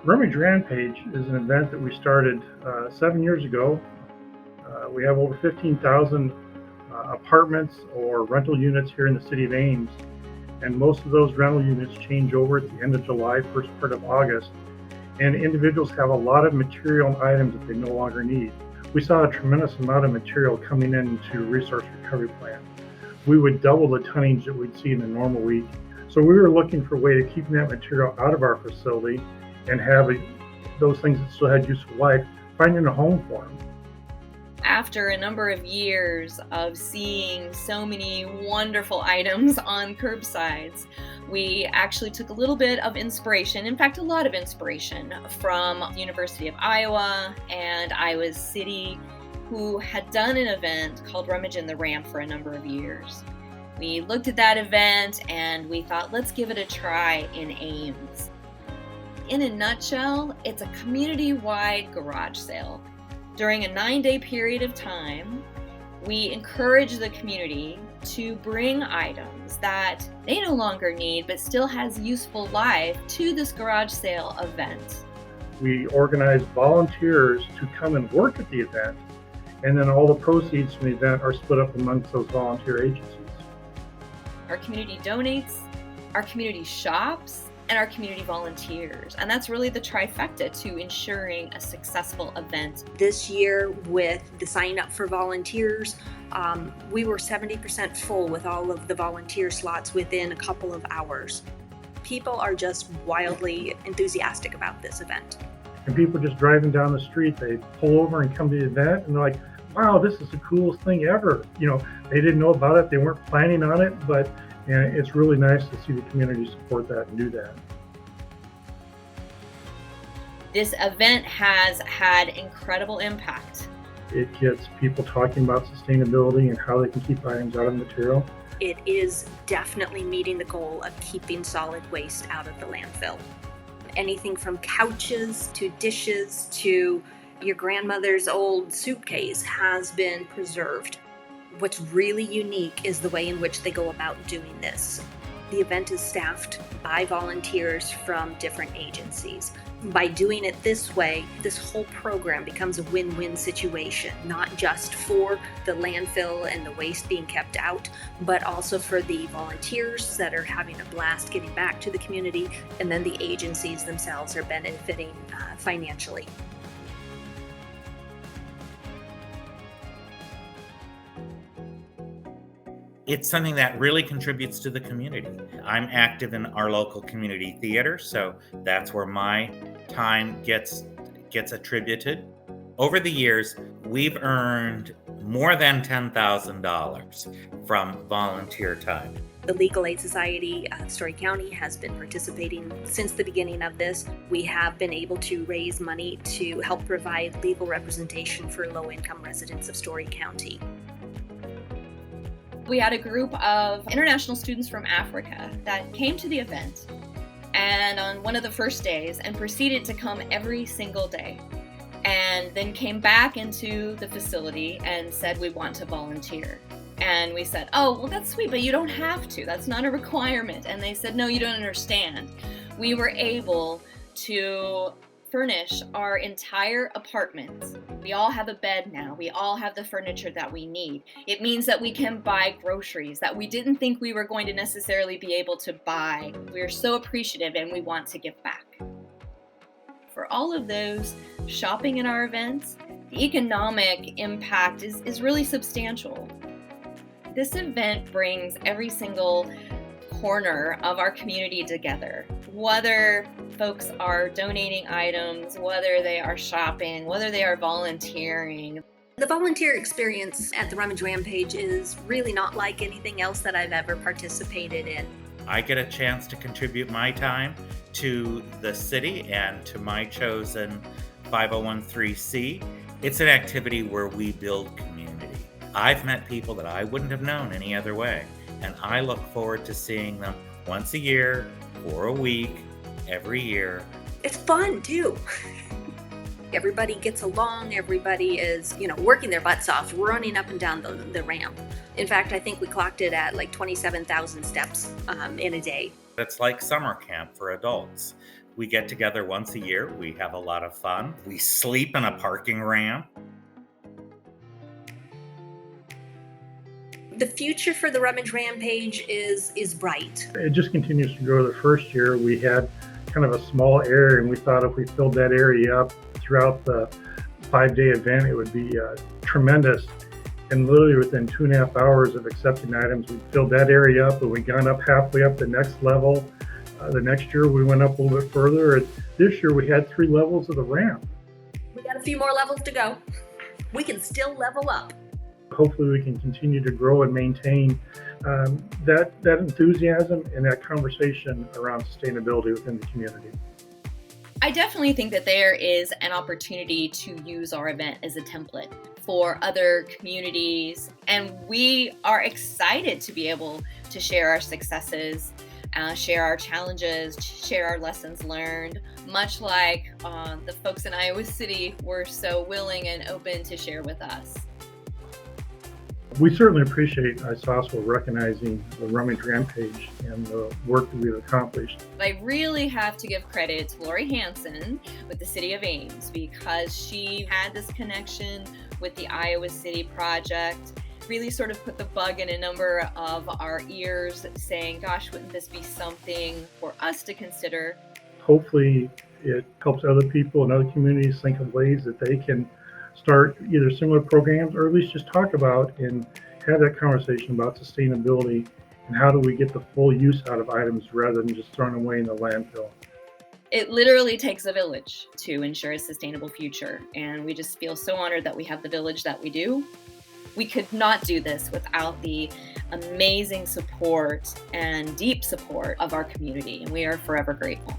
Rummage Rampage is an event that we started 7 years ago. We have over 15,000 apartments or rental units here in the city of Ames, and most of those rental units change over at the end of July, first part of August, and individuals have a lot of material and items that they no longer need. We saw a tremendous amount of material coming into resource recovery plant. We would double the tonnage that we'd see in a normal week. So we were looking for a way to keep that material out of our facility and have those things that still had useful life, finding a home for them. After a number of years of seeing so many wonderful items on curbsides, we actually took a little bit of inspiration, in fact, a lot of inspiration from the University of Iowa and Iowa City, who had done an event called Rummage in the Ramp for a number of years. We looked at that event and we thought, let's give it a try in Ames. In a nutshell, it's a community-wide garage sale. During a 9-day period of time, we encourage the community to bring items that they no longer need but still has useful life to this garage sale event. We organize volunteers to come and work at the event, and then all the proceeds from the event are split up amongst those volunteer agencies. Our community donates, our community shops, and our community volunteers. And that's really the trifecta to ensuring a successful event. This year, with the sign up for volunteers, we were 70% full with all of the volunteer slots within a couple of hours. People are just wildly enthusiastic about this event. And people just driving down the street, they pull over and come to the event and they're like, wow, this is the coolest thing ever. They didn't know about it, they weren't planning on it, but it's really nice to see the community support that and do that. This event has had incredible impact. It gets people talking about sustainability and how they can keep items out of the material. It is definitely meeting the goal of keeping solid waste out of the landfill. Anything from couches to dishes to your grandmother's old suitcase has been preserved. What's really unique is the way in which they go about doing this. The event is staffed by volunteers from different agencies. By doing it this way, this whole program becomes a win-win situation, not just for the landfill and the waste being kept out, but also for the volunteers that are having a blast getting back to the community, and then the agencies themselves are benefiting financially. It's something that really contributes to the community. I'm active in our local community theater, so that's where my time gets attributed. Over the years, we've earned more than $10,000 from volunteer time. The Legal Aid Society of Story County has been participating since the beginning of this. We have been able to raise money to help provide legal representation for low-income residents of Story County. We had a group of international students from Africa that came to the event and on one of the first days and proceeded to come every single day, and then came back into the facility and said, we want to volunteer. And we said, oh, well, that's sweet, but you don't have to. That's not a requirement. And they said, no, you don't understand. We were able to furnish our entire apartment. We all have a bed now. We all have the furniture that we need. It means that we can buy groceries that we didn't think we were going to necessarily be able to buy. We're so appreciative and we want to give back. For all of those shopping in our events, the economic impact is really substantial. This event brings every single corner of our community together. Whether folks are donating items, whether they are shopping, whether they are volunteering. The volunteer experience at the Rummage Rampage is really not like anything else that I've ever participated in. I get a chance to contribute my time to the city and to my chosen 501(c)(3). It's an activity where we build community. I've met people that I wouldn't have known any other way, and I look forward to seeing them once a year, for a week, every year. It's fun too. Everybody gets along, everybody is, working their butts off, running up and down the ramp. In fact, I think we clocked it at like 27,000 steps in a day. It's like summer camp for adults. We get together once a year. We have a lot of fun. We sleep in a parking ramp. The future for the Rummage Rampage is bright. It just continues to grow. The first year we had kind of a small area, and we thought if we filled that area up throughout the 5-day event, it would be tremendous. And literally within 2.5 hours of accepting items, we filled that area up, and we got up halfway up the next level. The next year we went up a little bit further, and this year we had 3 levels of the ramp. We got a few more levels to go. We can still level up. Hopefully we can continue to grow and maintain that enthusiasm and that conversation around sustainability within the community. I definitely think that there is an opportunity to use our event as a template for other communities, and we are excited to be able to share our successes, share our challenges, share our lessons learned, much like the folks in Iowa City were so willing and open to share with us. We certainly appreciate ISOSWO recognizing the Rummage Rampage and the work that we've accomplished. I really have to give credit to Lori Hansen with the City of Ames, because she had this connection with the Iowa City project, really sort of put the bug in a number of our ears, saying, gosh, wouldn't this be something for us to consider? Hopefully it helps other people in other communities think of ways that they can start either similar programs, or at least just talk about and have that conversation about sustainability and how do we get the full use out of items rather than just throwing away in the landfill. It literally takes a village to ensure a sustainable future, and we just feel so honored that we have the village that we do. We could not do this without the amazing support and deep support of our community, and we are forever grateful.